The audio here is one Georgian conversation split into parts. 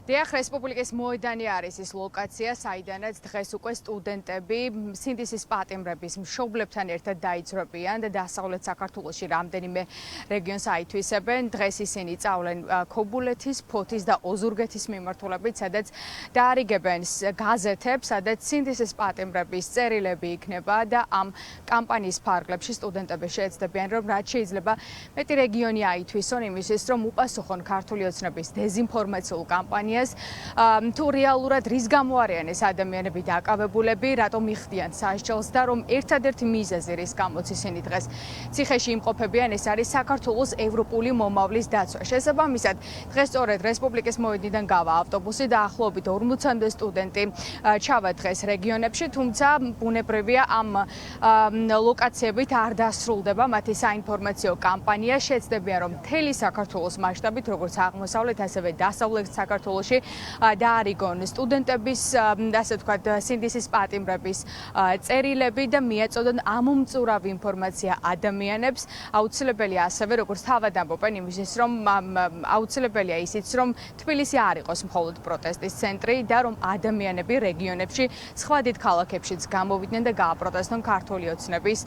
დიახ, რესპუბლიკის მოედანი არის ის ლოკაცია, საიდანაც დღეს უკვე სტუდენტები სინდისის პატიმრების მშობლებთან ერთად დაიძრებიან და დასავლეთ საქართველოში რამდენიმე რეგიონს აითვისებენ. დღეს ისინი წავლენ ქობულეთის, ფოთის და ოზურგეთის მიმართულებით, სადაც დაარიგებენ გაზეთებს, სადაც სინდისის პატიმრების წერილები იქნება და ამ კამპანიის ფარგლებში სტუდენტები შეეცდებიან, რომ რაც შეიძლება მეტი რეგიონი აითვისონ იმისთვის, რომ უპასუხონ ქართული ოცნების დეზინფორმაციულ კამპანიას. თუ რეალურად რის გამო არიან ეს ადამიანები დაკავებულები, რატომ იხდიან სასჯელს და რომ ერთადერთი მიზეზი რის გამოც ისინი დღეს ციხეში იმყოფებიან, ეს არის საქართველოს ევროპული მომავლის დაცვა. შესაბამისად, დღეს სწორედ რესპუბლიკის მოედნიდან გავა ავტობუსი და ახლობით 40-მდე სტუდენტი ჩავა დღეს რეგიონებში, თუმცა ბუნებრივია ამ ლოკაციებით არ დასრულდება მათი საინფორმაციო კამპანია. შეეცდებიან, რომ მთელი საქართველოს მასშტაბით, როგორც აღმოსავლეთ, ასევე დასავლეთ საქართველოში დაარიგონ სტუდენტების, ასე ვთქვათ, სინდისის პატიმრების წერილები და მიეწოდონ ამომწურავი ინფორმაცია ადამიანებს. აუცილებელია ასევე, როგორც თავად ამბობენ, იმისთვის, რომ აუცილებელია ისიც, რომ თბილისი არ იყოს მხოლოდ პროტესტის ცენტრი და რომ ადამიანები რეგიონებში, სხვა დიდ ქალაქებშიც გამოვიდნენ და გააპროტესტონ ქართული ოცნების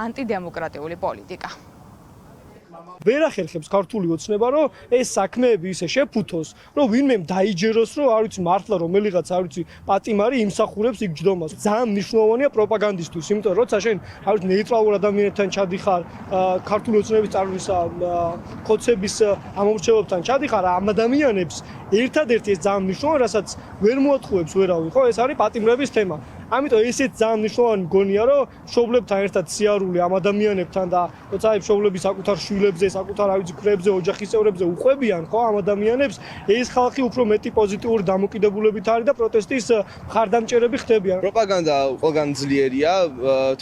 ანტიდემოკრატიული პოლიტიკა. ვერ ახერხებს ქართული ოცნება, რომ ეს საქმეები ისე შეფუთოს, რომ ვინმე დაიჯეროს, რომ არ ვიცი მართლა რომელიღაც არ ვიცი პატიმარი იმსახურებს იქ ჯდომას. ძალიან მნიშვნელოვანია პროპაგანდისტვის, იმიტომ რომ როცა შენ არ ვიცი ნეიტრალურ ადამიანებთან ჩადიხარ, ქართული ოცნების წარმომისა ხოცების ამომრჩევლობთან ჩადიხარ, ამ ადამიანებს ერთადერთი ეს ძალიან მნიშვნელოვანი, რასაც ვერ მოატყუებს ვერავინ, ხო, ეს არის პატიმრების თემა. ამიტომ ესეც ძალიან მნიშვნელოვანი მგონია, რომ მშობლებთან ერთად სიარული ამ ადამიანებთან და როცა აი მშობლები საკუთარ შვილებზე, საკუთარ არ ვიცი ქრებზე, ოჯახის წევრებზე უყვებიან, ხო, ამ ადამიანებს, ეს ხალხი უფრო მეტი პოზიტიური დამოკიდებულებით არის და პროტესტის მხარდამჭერები ხდებიან. პროპაგანდა ყველგან ძლიერია,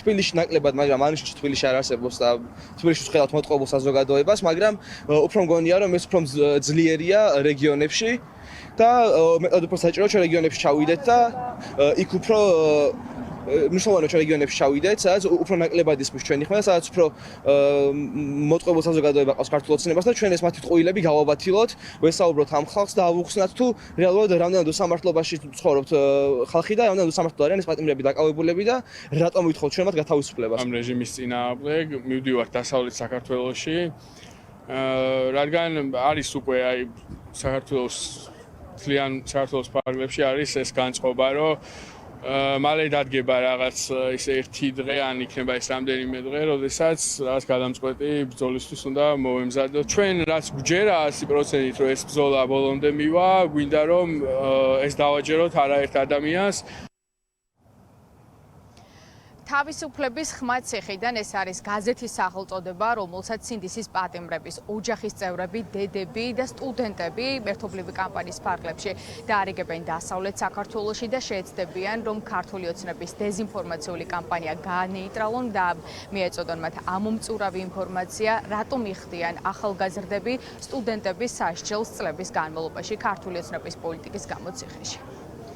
თბილისში ნაკლებად, მაგრამ ანიშნავს თბილისში არ არსებობს და თბილისში ვხედავთ მოტყუებულ საზოგადოებას, მაგრამ უფრო მგონია, რომ ეს უფრო ძლიერია რეგიონებში. და მეტად უფრო საჭირო ჩვენ რეგიონებში ჩავიდეთ და იქ უფრო მნიშვნელოვანია ჩვენ რეგიონებში ჩავიდეთ, სადაც უფრო ნაკლებად ისმის ჩვენი ხმა, სადაც უფრო მოტყუებულ საზოგადოება ყავს ქართულ ოცნებას და ჩვენ ეს მათი ტყუილები გავავათილოთ, ვესაუბროთ ამ ხალხს და ავუხსნათ თუ რეალურად რამდენად უსამართლობაში ცხოვრობთ ხალხი და რამდენად უსამართლო არიან ეს პატიმრები დაკავებულები და რატომ ვითხოვთ ჩვენ მათ გათავისუფლებას. ამ რეჟიმის წინააღმდეგ მივდივართ დასავლეთ საქართველოში, რადგან არის უკვე აი საქართველოს საქართველოს ფარგლებში არის ეს განწყობა, რომ მალე დადგება რაღაც ისე ერთი დღე, ან იქნება ეს რამდენიმე დღე, როდესაც რაღაც გადამწყვეტი ბრძოლისთვის უნდა მოვემზადოთ. ჩვენ რაც გვჯერა 100%-ით, რომ ეს ბრძოლა ბოლომდე მივა, გვინდა რომ ეს დავაჯეროთ არაერთ ადამიანს. თავისუფლების ხმა ციხიდან ეს არის გაზეთის სახელწოდება, რომელსაც სინდისის პატიმრების ოჯახის წევრები, დედები და სტუდენტები ერთობლივი კამპანიის ფარგლებში დაარიგებენ დასავლეთ საქართველოში და შეეცდებიან, რომ ქართული ოცნების დეზინფორმაციული კამპანია გაანეიტრალონ და მიეწოდონ მათ ამომწურავი ინფორმაცია, რატომ იხდიან ახალგაზრდები სტუდენტების სასჯელს წლების განმავლობაში ქართული ოცნების პოლიტიკის გამო ციხეში.